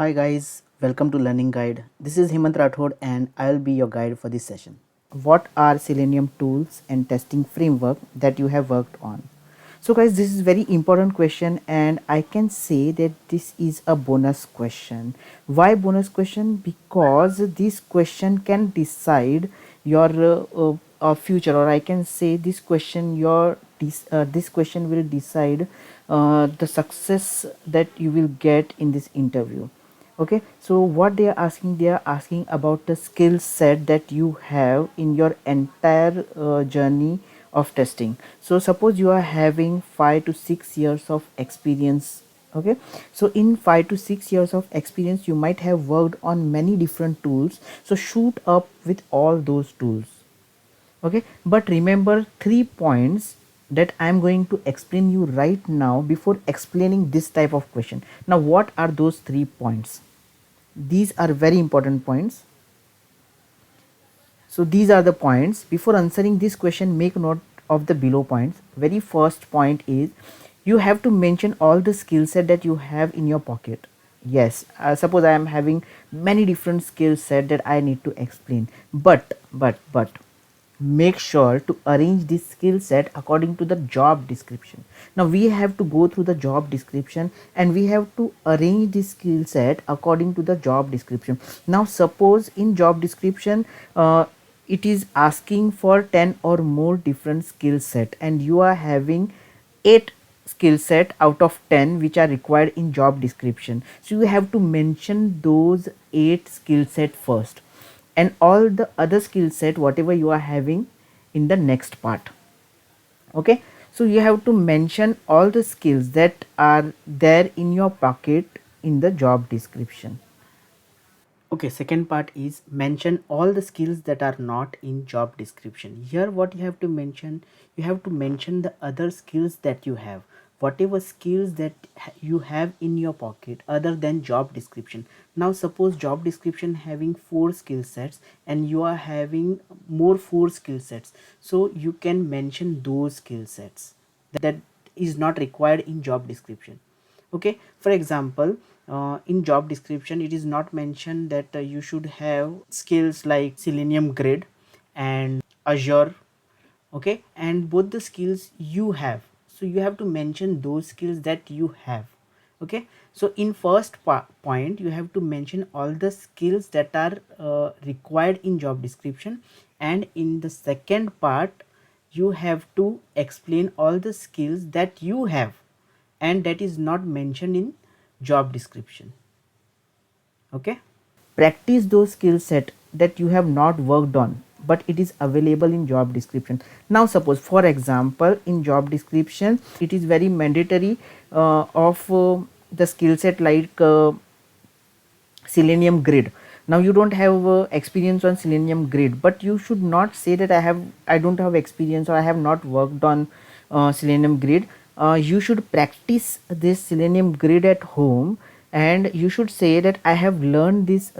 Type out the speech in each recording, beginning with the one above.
Hi guys, welcome to Learning Guide. This is Hemant Rathod and I will be your guide for this session. What are Selenium tools and testing framework that you have worked on? So guys, this is very important question and I can say that this is a bonus question. Why bonus question? Because this question can decide your future, or I can say this question will decide the success that you will get in this interview. Okay, so what they are asking about the skill set that you have in your entire journey of testing. So suppose you are having 5 to 6 years of experience. Okay, so in 5 to 6 years of experience you might have worked on many different tools, so shoot up with all those tools. Okay, but remember 3 points that I'm going to explain you right now before explaining this type of question. Now what are those 3 points? These are very important points. So these are the points. Before answering this question, make note of the below points. Very first point is you have to mention all the skill set that you have in your pocket. Yes, suppose I am having many different skill set that I need to explain, but make sure to arrange this skill set according to the job description. Now we have to go through the job description and we have to arrange this skill set according to the job description. Now suppose in job description it is asking for 10 or more different skill set and you are having 8 skill set out of 10 which are required in job description, so you have to mention those 8 skill set first and all the other skill set whatever you are having in the next part. Okay, so you have to mention all the skills that are there in your pocket in the job description. Okay, second part is mention all the skills that are not in job description. Here what you have to mention, you have to mention the other skills that you have, whatever skills that you have in your pocket other than job description. Now suppose job description having 4 skill sets and you are having more 4 skill sets, so you can mention those skill sets that is not required in job description. Okay, for example, in job description it is not mentioned that you should have skills like Selenium Grid and Azure. Okay, and both the skills you have, so you have to mention those skills that you have. Okay, so in first point you have to mention all the skills that are required in job description, and in the second part you have to explain all the skills that you have and that is not mentioned in job description. Okay, practice those skill set that you have not worked on but it is available in job description. Now suppose for example in job description it is very mandatory of the skill set like Selenium Grid. Now you don't have experience on Selenium Grid, but you should not say that I don't have experience or I have not worked on Selenium Grid. You should practice this Selenium Grid at home and you should say that I have learned this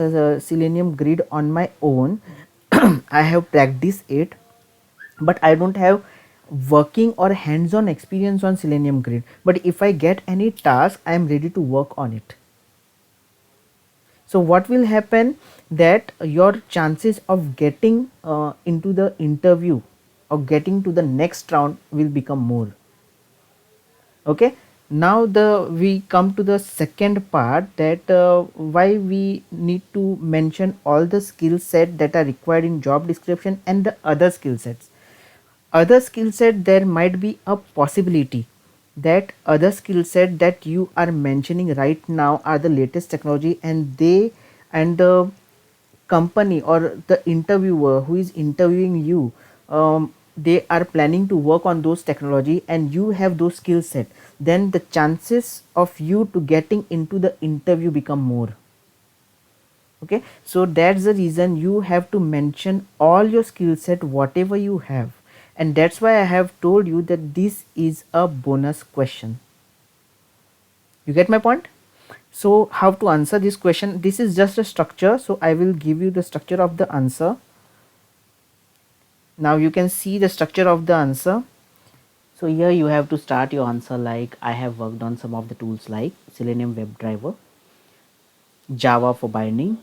Selenium Grid on my own. I have practiced it, but I don't have working or hands-on experience on Selenium Grid, but if I get any task I am ready to work on it. So what will happen that your chances of getting into the interview or getting to the next round will become more. Okay, now we come to the second part, that why we need to mention all the skill set that are required in job description and the other skill sets. Other skill set, there might be a possibility that other skill set that you are mentioning right now are the latest technology and the company or the interviewer who is interviewing you, they are planning to work on those technology and you have those skill set, then the chances of you to getting into the interview become more. Okay, so that's the reason you have to mention all your skill set whatever you have, and that's why I have told you that this is a bonus question. You get my point? So how to answer this question? This is just a structure, so I will give you the structure of the answer. Now you can see the structure of the answer. So here you have to start your answer like I have worked on some of the tools like Selenium WebDriver. Java for binding.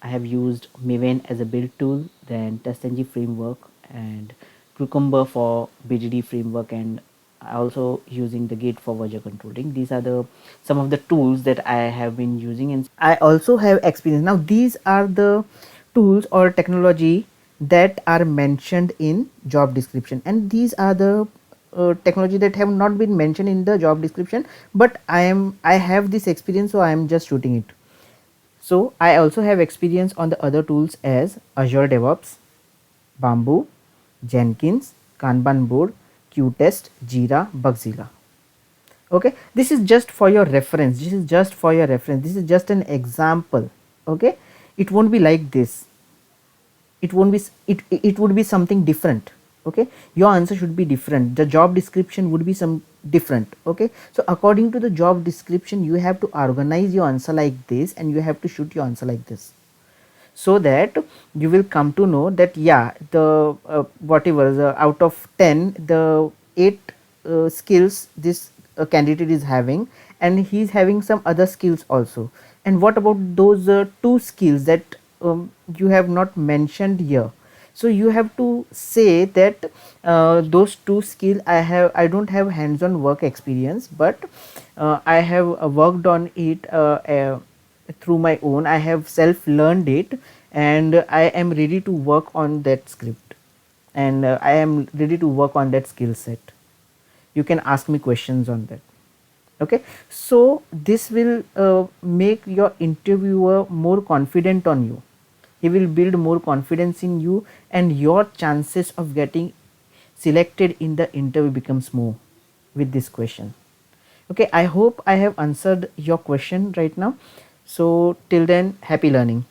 I have used Maven as a build tool, then TestNG framework and Cucumber for BDD framework, and also using the Git for version controlling. These are the some of the tools that I have been using, and I also have experience. Now these are the tools or technology that are mentioned in job description, and these are the technology that have not been mentioned in the job description, but I have this experience, so I am just shooting it. So I also have experience on the other tools as Azure DevOps, Bamboo, Jenkins, Kanban board, Qtest, Jira, Bugzilla. Okay, this is just for your reference. This is just for your reference. This is just an example. Okay, it won't be like this. It won't be. It would be something different. Okay, your answer should be different. The job description would be some different. Okay, so according to the job description, you have to organize your answer like this, and you have to shoot your answer like this, so that you will come to know that yeah, the whatever the out of 10, the 8 skills this candidate is having, and he is having some other skills also, and what about those 2 skills that you have not mentioned here. So you have to say that those 2 skill I don't have hands on work experience, but I have worked on it through my own. I have self learned it, and I am ready to work on that script, and I am ready to work on that skill set. You can ask me questions on that. Okay, so this will make your interviewer more confident on you. He will build more confidence in you, and your chances of getting selected in the interview becomes more with this question. Okay, I hope I have answered your question right now. So till then, happy learning.